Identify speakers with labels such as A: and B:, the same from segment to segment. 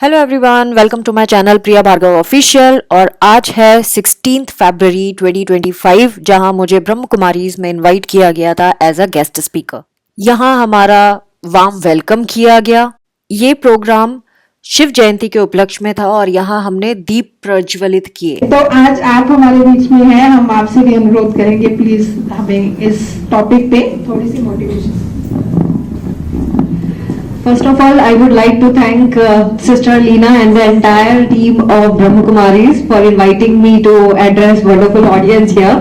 A: Hello everyone, welcome to my channel Priya Bhargav official. और आज है 16 फरवरी 2025, जहां मुझे ब्रह्म कुमारीज में इनवाइट किया गया था एज अ गेस्ट स्पीकर। यहां हमारा वार्म वेलकम किया गया। ये प्रोग्राम शिव जयंती के उपलक्ष्य में था और यहाँ हमने दीप प्रज्वलित किए।
B: तो आज आप हमारे बीच में हैं, हम आपसे भी अनुरोध करेंगे प्लीज हमें इस टॉपिक पे थोड़ी सी motivation. First of all, I would like to thank Sister Leena and the entire team of Brahma Kumaris for inviting me to address wonderful audience here.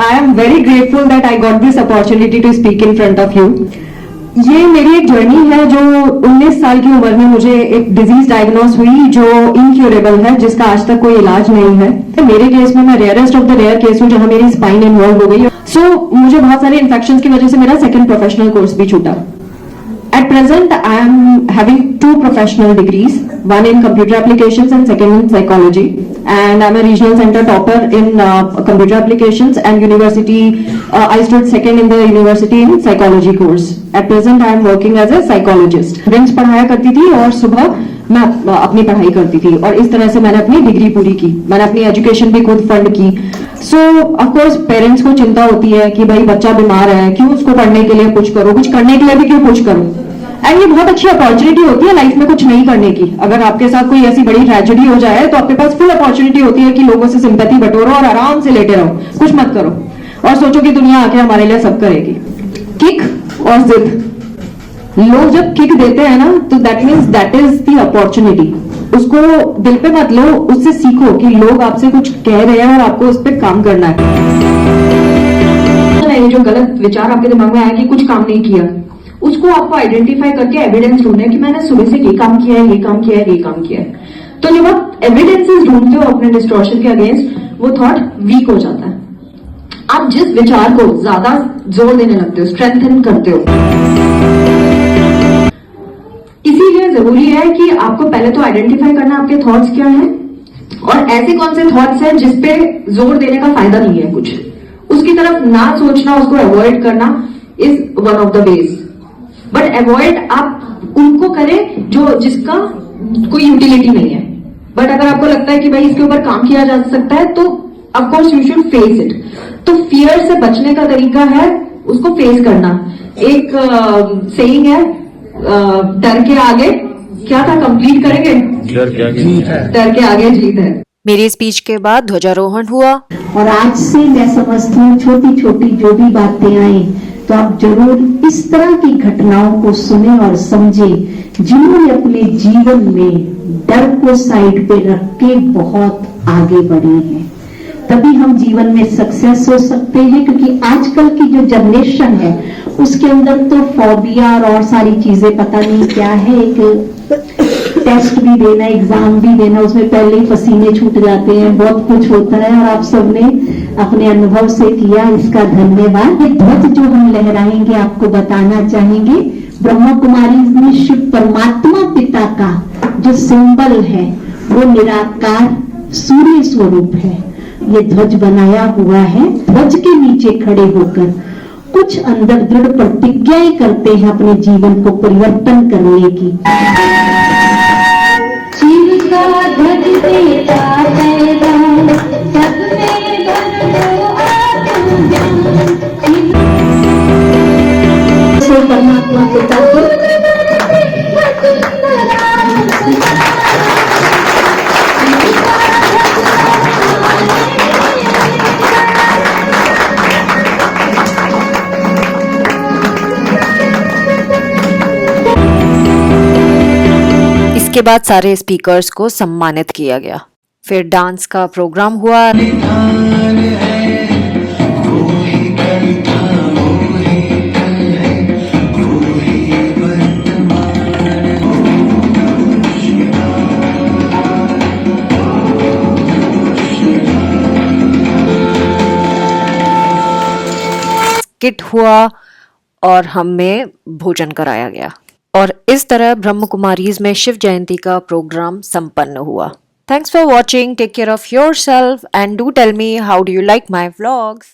B: I am very grateful that I got this opportunity to speak in front of you. ये मेरी एक journey है जो 19 साल की उम्र में मुझे एक डिजीज डायग्नोस हुई जो इनक्यूरेबल है, जिसका आज तक कोई इलाज नहीं है। मेरे केस में मैं rarest of the rare case हूँ जहाँ मेरी स्पाइन इन्वॉल्व हो गई। सो मुझे बहुत सारे इन्फेक्शन की वजह से मेरा सेकंड प्रोफेशनल कोर्स भी छूटा। At present, I am having 2 professional degrees, one in computer applications and second in psychology. And I'm a regional center topper in computer applications and university. I stood second in the university in psychology course. At present, I am working as a psychologist. Friends पढ़ाया करती थी और सुबह मैं अपनी पढ़ाई करती थी और इस तरह से मैंने अपनी डिग्री पूरी की। मैंने अपनी एजुकेशन भी खुद फंड की। सो ऑफ कोर्स पेरेंट्स को चिंता होती है कि भाई बच्चा बीमार है, क्यों उसको पढ़ने के लिए कुछ करो, कुछ करने के लिए भी क्यों कुछ करो। एंड ये बहुत अच्छी अपॉर्चुनिटी होती है लाइफ में कुछ नहीं करने की। अगर आपके साथ कोई ऐसी बड़ी ट्रेजेडी हो जाए तो आपके पास फुल अपॉर्चुनिटी होती है कि लोगों से सिंपैथी बटोरो और आराम से लेटे रहो, कुछ मत करो और सोचो कि दुनिया आके हमारे लिए सब करेगी। किक और जिद, लोग जब किक देते हैं ना तो that means that is the opportunity. उसको दिल पे मत लो, उससे सीखो कि लोग आपसे कुछ कह रहे हैं और आपको उस पर काम करना है। ये जो गलत विचार आपके दिमाग में आया कि कुछ काम नहीं किया, उसको आपको आइडेंटिफाई करके एविडेंस ढूंढना है कि मैंने सुबह से ये काम किया है, ये काम किया है, ये काम किया है। तो जब आप एविडेंसेस ढूंढते हो अपने डिस्टॉर्शन के अगेंस्ट, वो थॉट वीक हो जाता है। आप जिस विचार को ज्यादा जोर देने लगते हो, स्ट्रेंथन करते हो। इसीलिए जरूरी है कि आपको पहले तो आइडेंटिफाई करना आपके थॉट्स क्या हैं और ऐसे कौन से थॉट्स हैं जिसपे जोर देने का फायदा नहीं है कुछ, उसकी तरफ ना सोचना, उसको अवॉइड करना is one of the ways. But avoid आप उनको करें जो जिसका कोई यूटिलिटी नहीं है। बट अगर आपको लगता है कि भाई इसके ऊपर काम किया जा सकता है तो of course you should face it. तो फियर से बचने का तरीका है उसको फेस करना। एक सेइंग है, डर के आगे क्या था, कंप्लीट करेंगे, डर के आगे जीत है।
A: मेरी स्पीच के बाद ध्वजारोहण हुआ
B: और आज से मैं समझती हूँ छोटी छोटी जो भी बातें आई तो आप जरूर इस तरह की घटनाओं को सुने और समझे जिन्होंने अपने जीवन में डर को साइड पे रख के बहुत आगे बढ़े हैं। तभी हम जीवन में सक्सेस हो सकते हैं, क्योंकि आजकल की जो जनरेशन है उसके अंदर तो फोबिया और सारी चीजें पता नहीं क्या है। एक टेस्ट भी देना, एग्जाम भी देना, उसमें पहले ही पसीने छूट जाते हैं, बहुत कुछ होता है और आप सबने अपने अनुभव से किया, इसका धन्यवाद। ये ध्वज जो हम लहराएंगे आपको बताना चाहेंगे, ब्रह्मा कुमारी में शिव परमात्मा पिता का जो सिंबल है वो निराकार सूर्य स्वरूप है। ये ध्वज बनाया हुआ है। ध्वज के नीचे खड़े होकर कुछ अंदर दृढ़ प्रतिज्ञाएं करते हैं अपने जीवन को परिवर्तन करने की। शिव का ध्वज देता पैदा, सब में बन लो आत्मज्ञान। परमात्मा पिता को
A: इसके बाद सारे स्पीकर्स को सम्मानित किया गया। फिर डांस का प्रोग्राम हुआ। स्किट हुआ और हमें भोजन कराया गया और इस तरह ब्रह्म कुमारीज में शिव जयंती का प्रोग्राम संपन्न हुआ। Thanks for watching, take care of योर सेल्फ and do tell me how do you like my vlogs.